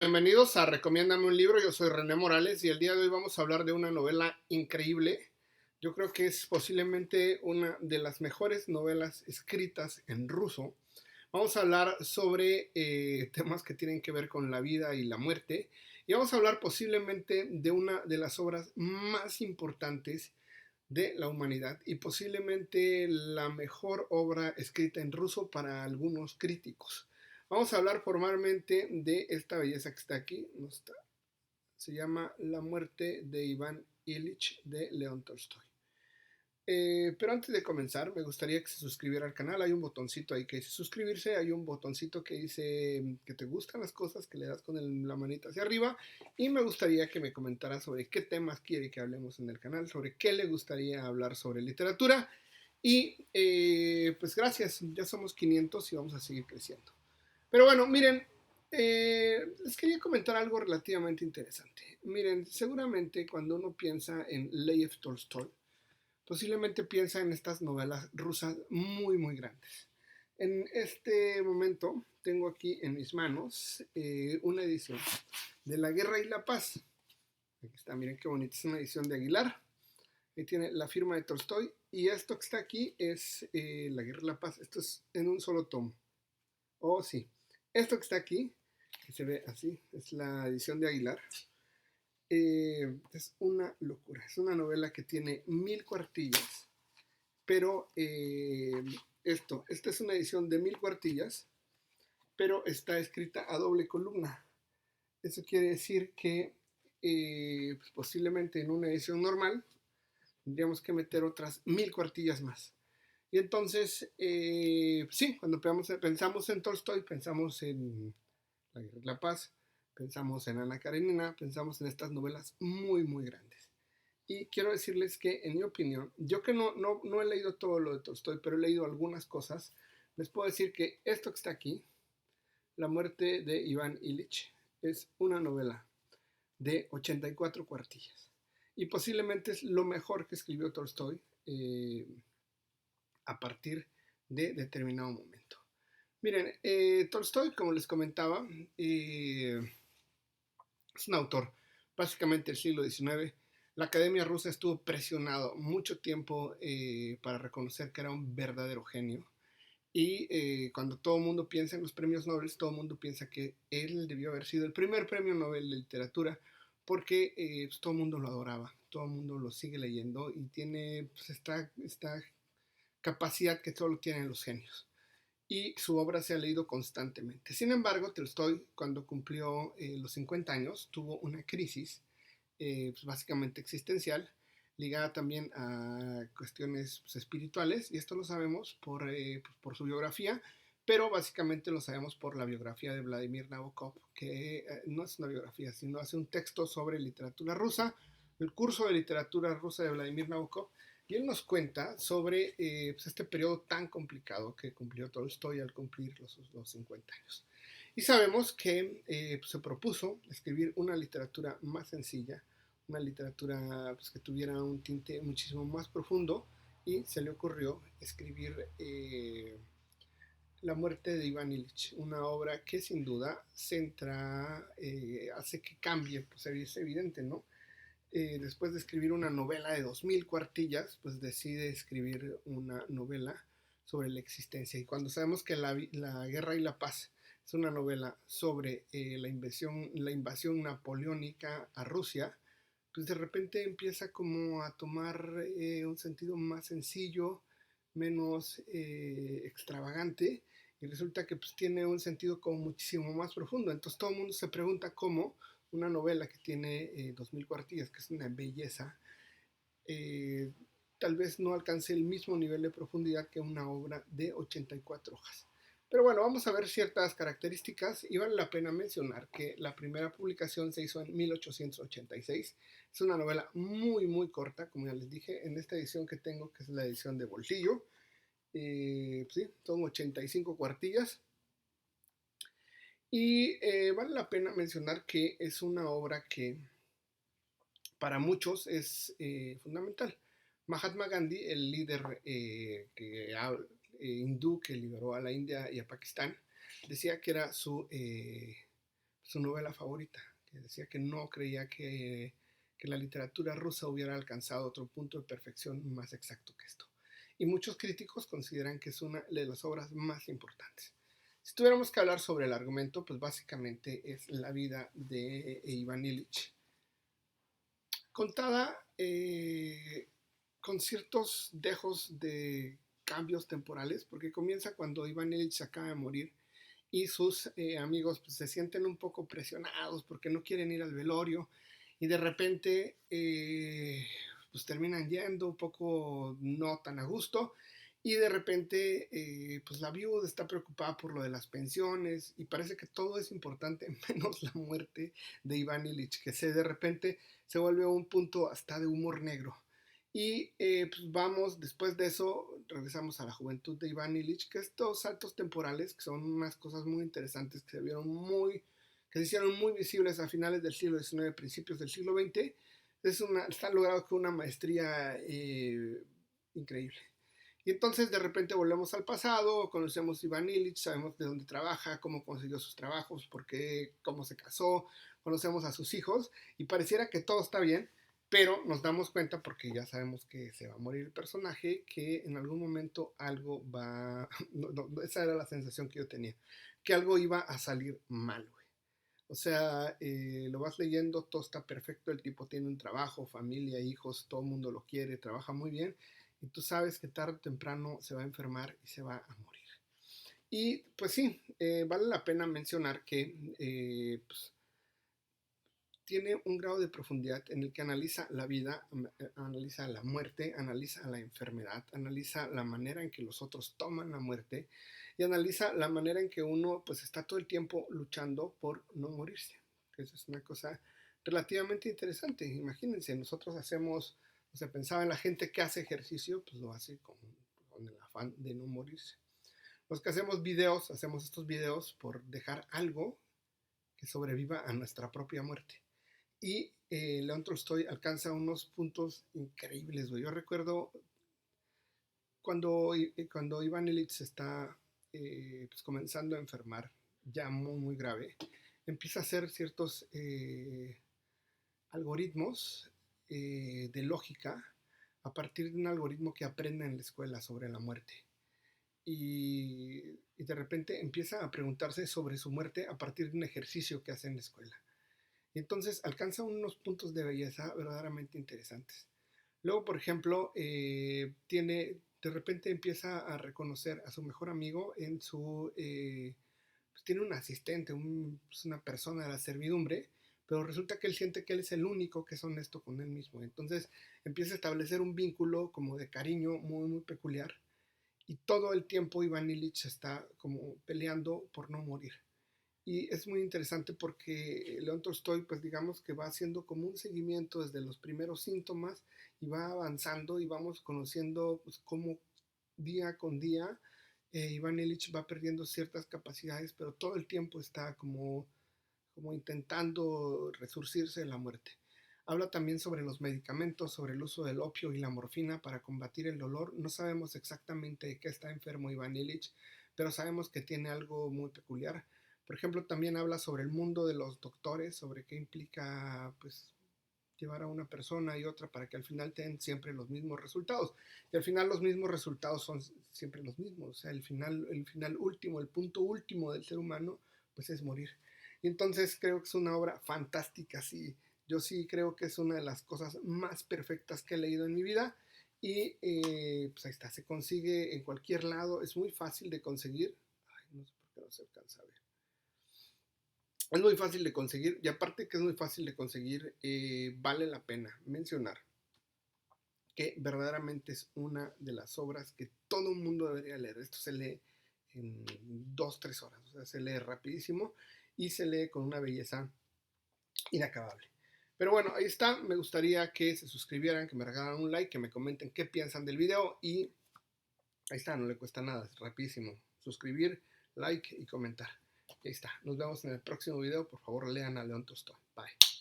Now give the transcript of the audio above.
Bienvenidos a Recomiéndame un libro, yo soy René Morales y el día de hoy vamos a hablar de una novela increíble. Yo creo que es posiblemente una de las mejores novelas escritas en ruso. Vamos a hablar sobre temas que tienen que ver con la vida y la muerte y vamos a hablar posiblemente de una de las obras más importantes de la humanidad y posiblemente la mejor obra escrita en ruso para algunos críticos. Vamos a hablar formalmente de esta belleza que está aquí. No está. Se llama La muerte de Iván Ilich de León Tolstoy. Pero antes de comenzar, me gustaría que se suscribiera al canal. Hay un botoncito ahí que dice suscribirse. Hay un botoncito que dice que te gustan las cosas, que le das con la manita hacia arriba. Y me gustaría que me comentara sobre qué temas quiere que hablemos en el canal, sobre qué le gustaría hablar sobre literatura. Y pues gracias, ya somos 500 y vamos a seguir creciendo. Pero bueno, miren, les quería comentar algo relativamente interesante. Miren, seguramente cuando uno piensa en Lev Tolstoy, posiblemente piensa en estas novelas rusas muy, muy grandes. En este momento tengo aquí en mis manos una edición de La Guerra y la Paz. Aquí está, miren qué bonita, es una edición de Aguilar. Ahí tiene la firma de Tolstoy. Y esto que está aquí es La Guerra y la Paz. Esto es en un solo tomo. Oh, sí. Esto que está aquí, que se ve así, es la edición de Aguilar. Es una locura. Es una novela que tiene 1000 cuartillas, pero esta es una edición de 1000 cuartillas, pero está escrita a doble columna. Eso quiere decir que pues posiblemente en una edición normal tendríamos que meter otras 1000 cuartillas más. Y entonces, sí, cuando pensamos en Tolstoy, pensamos en La Guerra y la Paz, pensamos en Ana Karenina, pensamos en estas novelas muy, muy grandes. Y quiero decirles que, en mi opinión, yo que no he leído todo lo de Tolstoy, pero he leído algunas cosas, les puedo decir que esto que está aquí, La muerte de Iván Ilich, es una novela de 84 cuartillas. Y posiblemente es lo mejor que escribió Tolstoy a partir de determinado momento. Miren, Tolstoy, como les comentaba, es un autor básicamente del siglo XIX. La Academia Rusa estuvo presionado mucho tiempo para reconocer que era un verdadero genio. Y cuando todo el mundo piensa en los premios Nobel, todo el mundo piensa que él debió haber sido el primer premio Nobel de literatura porque pues, todo el mundo lo adoraba, todo el mundo lo sigue leyendo y tiene pues, esta capacidad que solo tienen los genios. Y su obra se ha leído constantemente. Sin embargo, Tolstoy, cuando cumplió los 50 años, tuvo una crisis pues, básicamente existencial, ligada también a cuestiones pues, espirituales, y esto lo sabemos por su biografía, pero básicamente lo sabemos por la biografía de Vladimir Nabokov, que no es una biografía, sino hace un texto sobre literatura rusa, el curso de literatura rusa de Vladimir Nabokov, y él nos cuenta sobre pues este periodo tan complicado que cumplió Tolstoy al cumplir los 50 años. Y sabemos que pues se propuso escribir una literatura más sencilla, una literatura pues, que tuviera un tinte muchísimo más profundo, y se le ocurrió escribir La muerte de Iván Ilich, una obra que sin duda centra, hace que cambie, pues es evidente, ¿no? Después de escribir una novela de 2000 cuartillas, pues decide escribir una novela sobre la existencia. Y cuando sabemos que la Guerra y la Paz es una novela sobre la invasión napoleónica a Rusia, pues de repente empieza como a tomar un sentido más sencillo, menos extravagante, y resulta que pues tiene un sentido como muchísimo más profundo. Entonces todo el mundo se pregunta cómo una novela que tiene 2000 cuartillas, que es una belleza, eh, tal vez no alcance el mismo nivel de profundidad que una obra de 84 hojas. Pero bueno, vamos a ver ciertas características y vale la pena mencionar que la primera publicación se hizo en 1886. Es una novela muy, muy corta, como ya les dije, en esta edición que tengo, que es la edición de bolsillo. Sí, son 85 cuartillas. Y vale la pena mencionar que es una obra que para muchos es fundamental. Mahatma Gandhi, el líder hindú que liberó a la India y a Pakistán, decía que era su novela favorita, que decía que no creía que la literatura rusa hubiera alcanzado otro punto de perfección más exacto que esto. Y muchos críticos consideran que es una de las obras más importantes. Si tuviéramos que hablar sobre el argumento, pues básicamente es la vida de Iván Ilich, contada con ciertos dejos de cambios temporales, porque comienza cuando Iván Ilich se acaba de morir y sus amigos pues, se sienten un poco presionados porque no quieren ir al velorio y de repente pues terminan yendo un poco no tan a gusto y de repente pues la viuda está preocupada por lo de las pensiones y parece que todo es importante menos la muerte de Iván Ilich, que de repente se vuelve un punto hasta de humor negro. Y pues vamos, después de eso, regresamos a la juventud de Iván Ilich, que estos saltos temporales, que son unas cosas muy interesantes, que se hicieron muy visibles a finales del siglo XIX, principios del siglo XX, está logrado con una maestría increíble. Y entonces de repente volvemos al pasado, conocemos a Iván Ilich, sabemos de dónde trabaja, cómo consiguió sus trabajos, por qué, cómo se casó, conocemos a sus hijos y pareciera que todo está bien, pero nos damos cuenta, porque ya sabemos que se va a morir el personaje, que en algún momento algo va... esa era la sensación que yo tenía, que algo iba a salir mal, güey. O sea, lo vas leyendo, todo está perfecto, el tipo tiene un trabajo, familia, hijos, todo el mundo lo quiere, trabaja muy bien, y tú sabes que tarde o temprano se va a enfermar y se va a morir. Y pues sí, vale la pena mencionar que pues, tiene un grado de profundidad en el que analiza la vida, analiza la muerte, analiza la enfermedad, analiza la manera en que los otros toman la muerte y analiza la manera en que uno pues está todo el tiempo luchando por no morirse. Eso es una cosa relativamente interesante. Imagínense, nosotros hacemos, o sea, pensaba en la gente que hace ejercicio, pues lo hace con el afán de no morirse. Los que hacemos videos, hacemos estos videos por dejar algo que sobreviva a nuestra propia muerte. Y León Tolstoy alcanza unos puntos increíbles, güey. Yo recuerdo cuando Iván Ilich está pues comenzando a enfermar, ya muy, muy grave, empieza a hacer ciertos algoritmos de lógica a partir de un algoritmo que aprende en la escuela sobre la muerte. Y de repente empieza a preguntarse sobre su muerte a partir de un ejercicio que hace en la escuela. Y entonces alcanza unos puntos de belleza verdaderamente interesantes. Luego, por ejemplo, de repente empieza a reconocer a su mejor amigo en pues tiene un asistente, pues una persona de la servidumbre, pero resulta que él siente que él es el único que es honesto con él mismo. Entonces empieza a establecer un vínculo como de cariño muy, muy peculiar. Y todo el tiempo Iván Ilich está como peleando por no morir. Y es muy interesante porque León Tolstoy, pues digamos que va haciendo como un seguimiento desde los primeros síntomas y va avanzando y vamos conociendo pues cómo día con día Iván Ilich va perdiendo ciertas capacidades, pero todo el tiempo está como intentando resurcirse de la muerte. Habla también sobre los medicamentos, sobre el uso del opio y la morfina para combatir el dolor. No sabemos exactamente de qué está enfermo Iván Ilich, pero sabemos que tiene algo muy peculiar. Por ejemplo, también habla sobre el mundo de los doctores, sobre qué implica pues llevar a una persona y otra para que al final tengan siempre los mismos resultados. Y al final los mismos resultados son siempre los mismos. O sea, el final último, el punto último del ser humano, pues es morir. Y entonces creo que es una obra fantástica, sí. Yo sí creo que es una de las cosas más perfectas que he leído en mi vida. Y pues ahí está, se consigue en cualquier lado, es muy fácil de conseguir. Ay, no sé por qué no se alcanza a ver. Es muy fácil de conseguir y aparte que es muy fácil de conseguir, vale la pena mencionar que verdaderamente es una de las obras que todo el mundo debería leer. Esto se lee en 2, 3 horas, o sea, se lee rapidísimo y se lee con una belleza inacabable. Pero bueno, ahí está. Me gustaría que se suscribieran, que me regalaran un like, que me comenten qué piensan del video y ahí está, no le cuesta nada, es rapidísimo. Suscribir, like y comentar. Ahí está. Nos vemos en el próximo video. Por favor, lean a León Tolstoy. Bye.